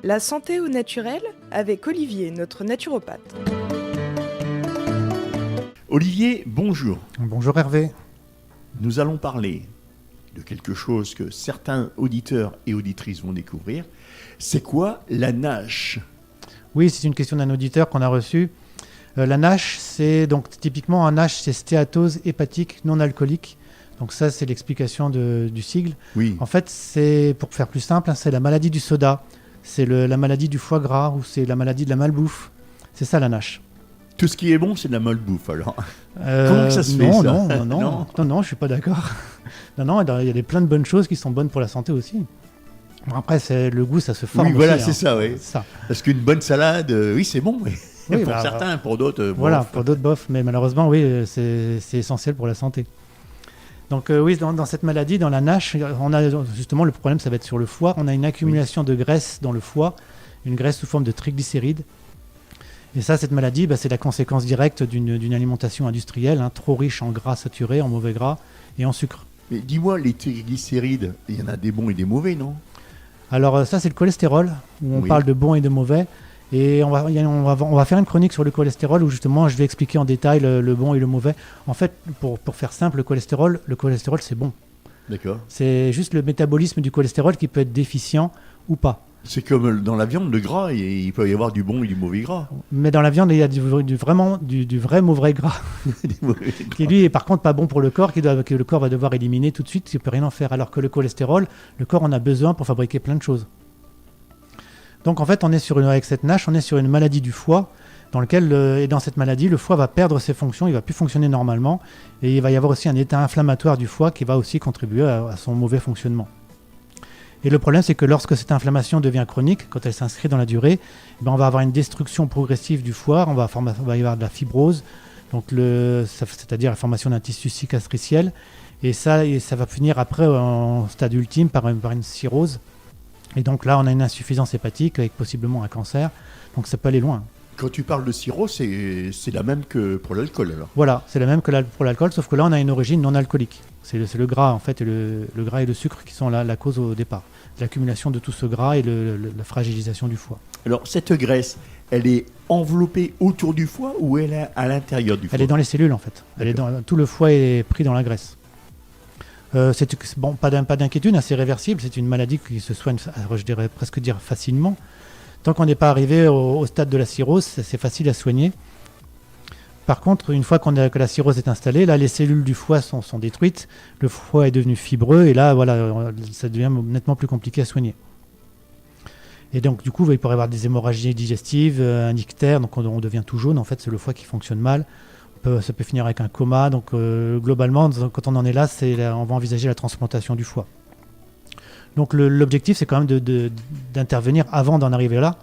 La santé au naturel avec Olivier, notre naturopathe. Olivier, bonjour. Bonjour Hervé. Nous allons parler de quelque chose que certains auditeurs et auditrices vont découvrir. C'est quoi la NASH ? Oui, c'est une question d'un auditeur qu'on a reçu. La NASH, c'est donc typiquement un NASH, c'est stéatose hépatique non alcoolique. Donc ça, c'est l'explication du sigle. Oui. En fait, c'est, pour faire plus simple, c'est la maladie du soda, c'est la maladie du foie gras ou c'est la maladie de la malbouffe. C'est ça la NASH. Tout ce qui est bon, c'est de la malbouffe alors. Comment que ça se fait ça ? Non, je ne suis pas d'accord. Non, il y a plein de bonnes choses qui sont bonnes pour la santé aussi. Bon, après, le goût, ça se forme. Oui, voilà, aussi, c'est ça, oui. Ça. Parce qu'une bonne salade, oui, c'est bon, oui. Oui, pour certains, pour d'autres, voilà, bof. pour d'autres, bof. Mais malheureusement, oui, c'est essentiel pour la santé. Donc oui, dans cette maladie, dans la NASH, on a justement le problème, ça va être sur le foie. On a une accumulation de graisse dans le foie, une graisse sous forme de triglycérides. Et ça, cette maladie, c'est la conséquence directe d'une alimentation industrielle, trop riche en gras saturés, en mauvais gras et en sucre. Mais dis-moi, les triglycérides, il y en a des bons et des mauvais, non ? Alors ça, c'est le cholestérol, où on Oui. parle de bons et de mauvais. Et on va faire une chronique sur le cholestérol où justement je vais expliquer en détail le bon et le mauvais. En fait, pour faire simple, le cholestérol c'est bon. D'accord. C'est juste le métabolisme du cholestérol qui peut être déficient ou pas. C'est comme dans la viande, le gras, il peut y avoir du bon et du mauvais gras. Mais dans la viande, il y a du vrai mauvais gras, Des mauvais gras. qui lui est par contre pas bon pour le corps, que le corps va devoir éliminer tout de suite, il ne peut rien en faire. Alors que le cholestérol, le corps en a besoin pour fabriquer plein de choses. Donc en fait, avec cette NASH, on est sur une maladie du foie, et dans cette maladie, le foie va perdre ses fonctions, il ne va plus fonctionner normalement, et il va y avoir aussi un état inflammatoire du foie qui va aussi contribuer à son mauvais fonctionnement. Et le problème, c'est que lorsque cette inflammation devient chronique, quand elle s'inscrit dans la durée, on va avoir une destruction progressive du foie, on va y avoir de la fibrose, c'est-à-dire la formation d'un tissu cicatriciel, et ça va finir après en stade ultime par une cirrhose. Et donc là, on a une insuffisance hépatique avec possiblement un cancer, donc ça peut aller loin. Quand tu parles de sirop, c'est la même que pour l'alcool alors. Voilà, c'est la même que pour l'alcool, sauf que là, on a une origine non alcoolique. C'est le gras, en fait, et le gras et le sucre qui sont la cause au départ. L'accumulation de tout ce gras et la fragilisation du foie. Alors, cette graisse, elle est enveloppée autour du foie ou elle est à l'intérieur du foie ? Elle est dans les cellules, en fait. Tout le foie est pris dans la graisse. Pas d'inquiétude, c'est réversible. C'est une maladie qui se soigne, je dirais presque facilement. Tant qu'on n'est pas arrivé au stade de la cirrhose, c'est facile à soigner. Par contre, une fois que la cirrhose est installée, là, les cellules du foie sont détruites, le foie est devenu fibreux, et là, voilà, ça devient nettement plus compliqué à soigner. Et donc, du coup, il pourrait y avoir des hémorragies digestives, un ictère, donc on devient tout jaune. En fait, c'est le foie qui fonctionne mal. Ça peut finir avec un coma. Donc, globalement, quand on en est là, on va envisager la transplantation du foie. Donc, l'objectif, c'est quand même d'intervenir avant d'en arriver là,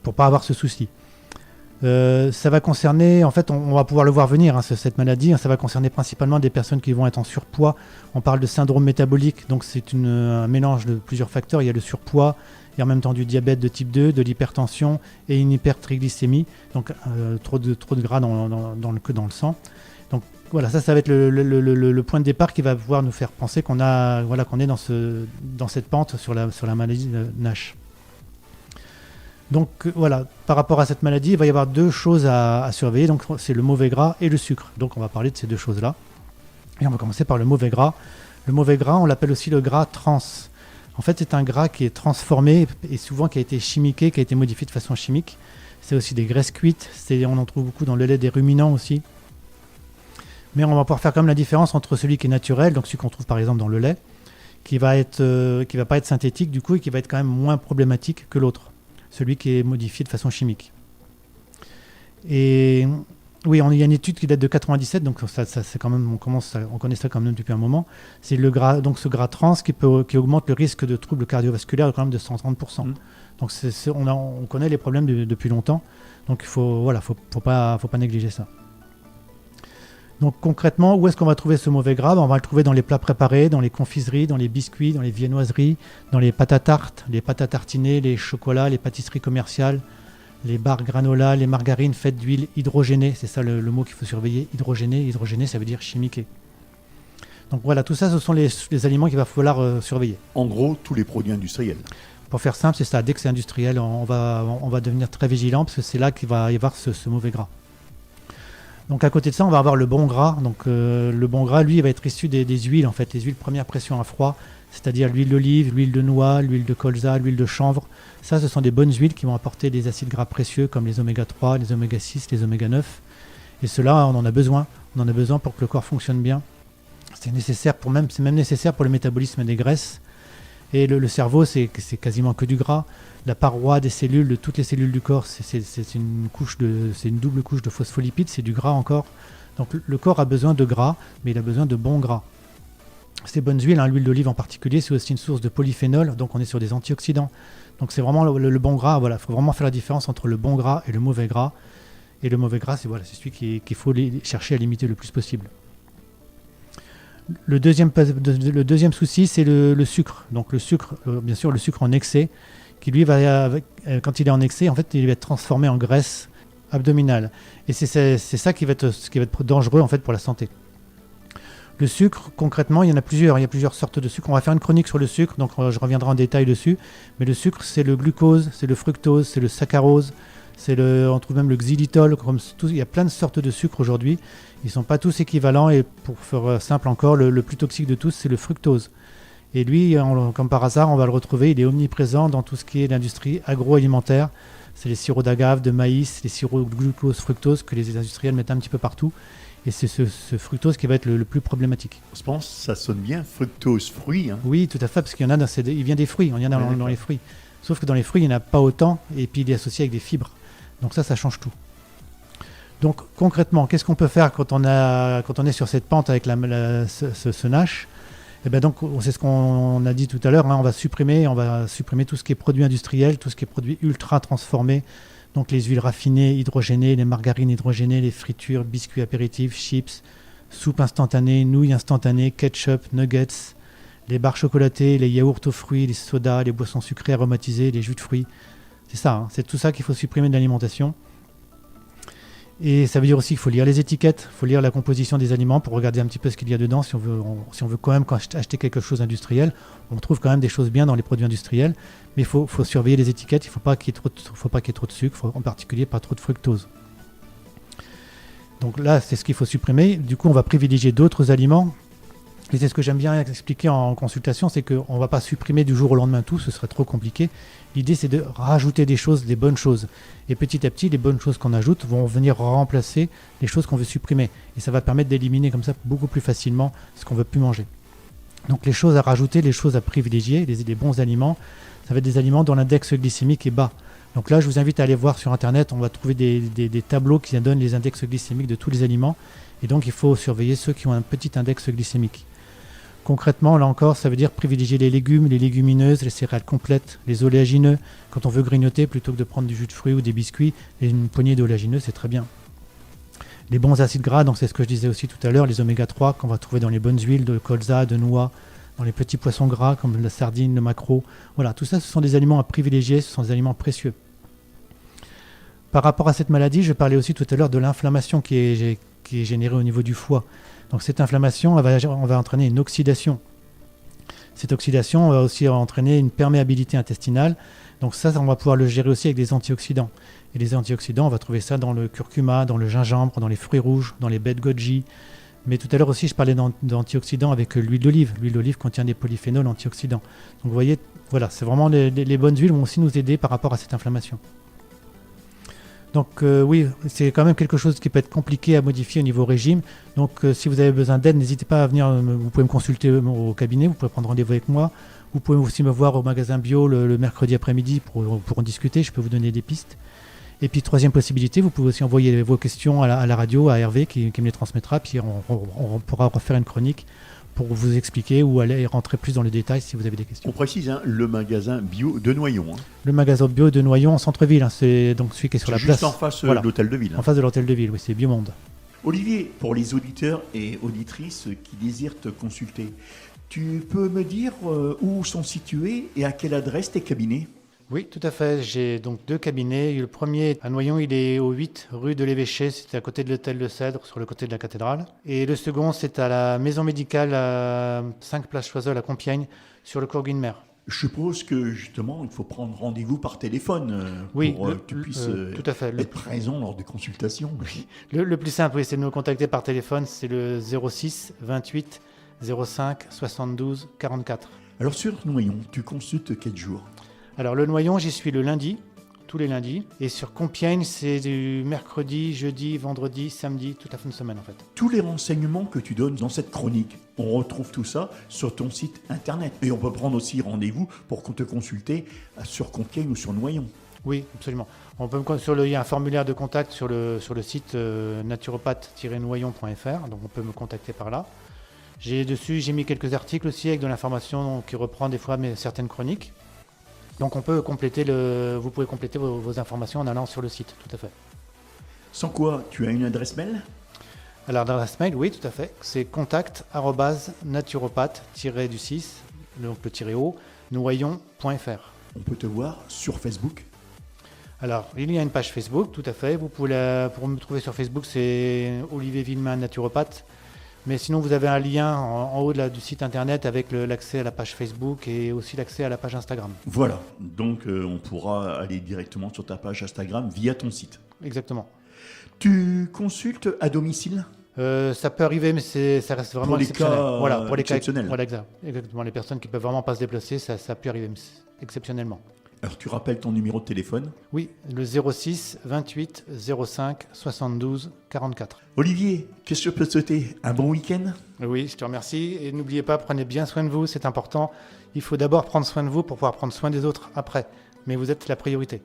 pour ne pas avoir ce souci. Ça va concerner, en fait, on va pouvoir le voir venir, cette maladie. Ça va concerner principalement des personnes qui vont être en surpoids. On parle de syndrome métabolique, donc c'est un mélange de plusieurs facteurs. Il y a le surpoids, et en même temps du diabète de type 2, de l'hypertension et une hypertriglycémie, donc trop de gras dans le sang. Donc voilà, ça va être le point de départ qui va pouvoir nous faire penser qu'on est dans cette pente sur la maladie de NASH. Donc voilà, par rapport à cette maladie, il va y avoir deux choses à surveiller. Donc c'est le mauvais gras et le sucre. Donc on va parler de ces deux choses-là. Et on va commencer par le mauvais gras. Le mauvais gras, on l'appelle aussi le gras trans. En fait, c'est un gras qui est transformé et souvent qui a été chimiqué, qui a été modifié de façon chimique. C'est aussi des graisses cuites. On en trouve beaucoup dans le lait des ruminants aussi. Mais on va pouvoir faire quand même la différence entre celui qui est naturel, donc celui qu'on trouve par exemple dans le lait, qui va pas être synthétique du coup et qui va être quand même moins problématique que l'autre, celui qui est modifié de façon chimique. Et oui, il y a une étude qui date de 97, donc ça c'est quand même, on connaît ça quand même depuis un moment. C'est le gras, donc ce gras trans qui augmente le risque de troubles cardiovasculaires quand même de 130%. Donc on connaît les problèmes depuis longtemps, donc faut pas négliger ça. Donc concrètement, où est-ce qu'on va trouver ce mauvais gras ? On va le trouver dans les plats préparés, dans les confiseries, dans les biscuits, dans les viennoiseries, dans les pâtes à tarte, les pâtes à tartiner, les chocolats, les pâtisseries commerciales, les barres granola, les margarines faites d'huile hydrogénée. C'est ça le mot qu'il faut surveiller, hydrogéné. Hydrogéné, ça veut dire chimiqué. Donc voilà, tout ça, ce sont les aliments qu'il va falloir surveiller. En gros, tous les produits industriels. Pour faire simple, c'est ça. Dès que c'est industriel, on va devenir très vigilant parce que c'est là qu'il va y avoir ce mauvais gras. Donc à côté de ça, on va avoir le bon gras. Donc le bon gras, lui, il va être issu des huiles, en fait, les huiles première pression à froid, c'est-à-dire l'huile d'olive, l'huile de noix, l'huile de colza, l'huile de chanvre. Ça, ce sont des bonnes huiles qui vont apporter des acides gras précieux comme les oméga 3, les oméga 6, les oméga 9. Et cela, on en a besoin. On en a besoin pour que le corps fonctionne bien. C'est même nécessaire pour le métabolisme des graisses. Et le cerveau, c'est quasiment que du gras. La paroi des cellules, de toutes les cellules du corps, c'est une double couche de phospholipides, c'est du gras encore. Donc le corps a besoin de gras, mais il a besoin de bons gras. Ces bonnes huiles, l'huile d'olive en particulier, c'est aussi une source de polyphénol, donc on est sur des antioxydants. Donc c'est vraiment le bon gras. Voilà, il faut vraiment faire la différence entre le bon gras et le mauvais gras. Et le mauvais gras, c'est celui qu'il faut chercher à limiter le plus possible. Le deuxième souci, c'est le sucre. Donc le sucre, bien sûr, le sucre en excès, qui lui quand il est en excès, en fait, il va être transformé en graisse abdominale. Et c'est ça qui va être dangereux en fait pour la santé. Le sucre, concrètement, il y en a plusieurs. Il y a plusieurs sortes de sucre. On va faire une chronique sur le sucre, donc je reviendrai en détail dessus. Mais le sucre, c'est le glucose, c'est le fructose, c'est le saccharose, on trouve même le xylitol. Il y a plein de sortes de sucre aujourd'hui. Ils ne sont pas tous équivalents. Et pour faire simple encore, le plus toxique de tous, c'est le fructose. Et lui, comme par hasard, on va le retrouver. Il est omniprésent dans tout ce qui est l'industrie agroalimentaire. C'est les sirops d'agave, de maïs, les sirops de glucose, fructose que les industriels mettent un petit peu partout. Et c'est ce fructose qui va être le plus problématique. Je pense que ça sonne bien, fructose, fruit. Hein. Oui, tout à fait, parce qu'il y en a, il vient des fruits, il y en a dans les fruits. Sauf que dans les fruits, il n'y en a pas autant, et puis il est associé avec des fibres. Donc ça change tout. Donc concrètement, qu'est-ce qu'on peut faire quand on est sur cette pente avec ce NASH? Et ben donc, c'est ce qu'on a dit tout à l'heure, hein, on va supprimer tout ce qui est produit industriel, tout ce qui est produit ultra transformé. Donc les huiles raffinées, hydrogénées, les margarines hydrogénées, les fritures, biscuits apéritifs, chips, soupe instantanée, nouilles instantanées, ketchup, nuggets, les barres chocolatées, les yaourts aux fruits, les sodas, les boissons sucrées aromatisées, les jus de fruits. C'est ça, hein, c'est tout ça qu'il faut supprimer de l'alimentation. Et ça veut dire aussi qu'il faut lire les étiquettes, il faut lire la composition des aliments pour regarder un petit peu ce qu'il y a dedans. Si on veut quand même acheter quelque chose industriel, on trouve quand même des choses bien dans les produits industriels, mais il faut surveiller les étiquettes, il ne faut pas qu'il y ait trop de sucre, en particulier pas trop de fructose. Donc là, c'est ce qu'il faut supprimer. Du coup, on va privilégier d'autres aliments. Et c'est ce que j'aime bien expliquer en consultation, c'est qu'on ne va pas supprimer du jour au lendemain tout, ce serait trop compliqué. L'idée, c'est de rajouter des choses, des bonnes choses. Et petit à petit, les bonnes choses qu'on ajoute vont venir remplacer les choses qu'on veut supprimer. Et ça va permettre d'éliminer comme ça beaucoup plus facilement ce qu'on ne veut plus manger. Donc les choses à rajouter, les choses à privilégier, les bons aliments, ça va être des aliments dont l'index glycémique est bas. Donc là, je vous invite à aller voir sur Internet, on va trouver des tableaux qui donnent les index glycémiques de tous les aliments. Et donc, il faut surveiller ceux qui ont un petit index glycémique. Concrètement, là encore, ça veut dire privilégier les légumes, les légumineuses, les céréales complètes, les oléagineux. Quand on veut grignoter, plutôt que de prendre du jus de fruits ou des biscuits, une poignée d'oléagineux, c'est très bien. Les bons acides gras, donc c'est ce que je disais aussi tout à l'heure, les oméga 3 qu'on va trouver dans les bonnes huiles de colza, de noix, dans les petits poissons gras comme la sardine, le maquereau. Voilà, tout ça, ce sont des aliments à privilégier, ce sont des aliments précieux. Par rapport à cette maladie, je parlais aussi tout à l'heure de l'inflammation qui est générée au niveau du foie. Donc cette inflammation, on va entraîner une oxydation. Cette oxydation va aussi entraîner une perméabilité intestinale. Donc ça, on va pouvoir le gérer aussi avec des antioxydants. Et les antioxydants, on va trouver ça dans le curcuma, dans le gingembre, dans les fruits rouges, dans les baies de goji. Mais tout à l'heure aussi, je parlais d'antioxydants avec l'huile d'olive. L'huile d'olive contient des polyphénols antioxydants. Donc vous voyez, voilà, c'est vraiment les bonnes huiles vont aussi nous aider par rapport à cette inflammation. Donc oui, c'est quand même quelque chose qui peut être compliqué à modifier au niveau régime. Donc si vous avez besoin d'aide, n'hésitez pas à venir, vous pouvez me consulter au cabinet, vous pouvez prendre rendez-vous avec moi. Vous pouvez aussi me voir au magasin bio le mercredi après-midi pour en discuter, je peux vous donner des pistes. Et puis troisième possibilité, vous pouvez aussi envoyer vos questions à la radio, à Hervé qui me les transmettra, puis on pourra refaire une chronique pour vous expliquer ou aller rentrer plus dans le détail si vous avez des questions. On précise, hein, le magasin bio de Noyon. Hein. Le magasin bio de Noyon en centre-ville, hein, c'est donc celui qui est sur la place. Juste en face de l'hôtel de ville. Hein. En face de l'hôtel de ville, oui, c'est Biomonde. Olivier, pour les auditeurs et auditrices qui désirent te consulter, tu peux me dire où sont situés et à quelle adresse tes cabinets ? Oui, tout à fait. J'ai donc 2 cabinets. Le premier à Noyon, il est au 8 rue de l'Évêché, c'est à côté de l'hôtel de Cèdre, sur le côté de la cathédrale. Et le second, c'est à la maison médicale à 5 Place Choiseul à Compiègne, sur le cours Guinemer. Je suppose que justement, il faut prendre rendez-vous par téléphone Oui, pour que tu puisses tout à fait. être présent lors des consultations. Le plus simple, oui, c'est de nous contacter par téléphone. C'est le 06 28 05 72 44. Alors sur Noyon, tu consultes quel jour? Alors le Noyon, j'y suis le lundi, tous les lundis. Et sur Compiègne, c'est du mercredi, jeudi, vendredi, samedi, toute la fin de semaine en fait. Tous les renseignements que tu donnes dans cette chronique, on retrouve tout ça sur ton site internet. Et on peut prendre aussi rendez-vous pour qu'on te consulte sur Compiègne ou sur Noyon. Oui, absolument. Il y a un formulaire de contact sur le site naturopathe-noyon.fr, donc on peut me contacter par là. J'ai mis quelques articles aussi avec de l'information qui reprend des fois certaines chroniques. Donc vous pouvez compléter vos informations en allant sur le site, tout à fait. Sans quoi, tu as une adresse mail? Alors l'adresse mail, oui, tout à fait. C'est contact@naturopathe-du6, donc le -o, noyon.fr. On peut te voir sur Facebook? Alors, il y a une page Facebook, tout à fait. Pour me trouver sur Facebook, c'est Olivier Villemin, naturopathe. Mais sinon, vous avez un lien en haut du site internet avec l'accès à la page Facebook et aussi l'accès à la page Instagram. Voilà, donc on pourra aller directement sur ta page Instagram via ton site. Exactement. Tu consultes à domicile? Ça peut arriver, mais ça reste vraiment Pour les exceptionnel. cas Voilà, pour les exceptionnels. cas, voilà, exactement. Les personnes qui peuvent vraiment pas se déplacer, ça peut arriver, mais exceptionnellement. Alors tu rappelles ton numéro de téléphone? Oui, le 06 28 05 72 44. Olivier, qu'est-ce que je peux te souhaiter? Un bon week-end? Oui, je te remercie. Et n'oubliez pas, prenez bien soin de vous, c'est important. Il faut d'abord prendre soin de vous pour pouvoir prendre soin des autres après. Mais vous êtes la priorité.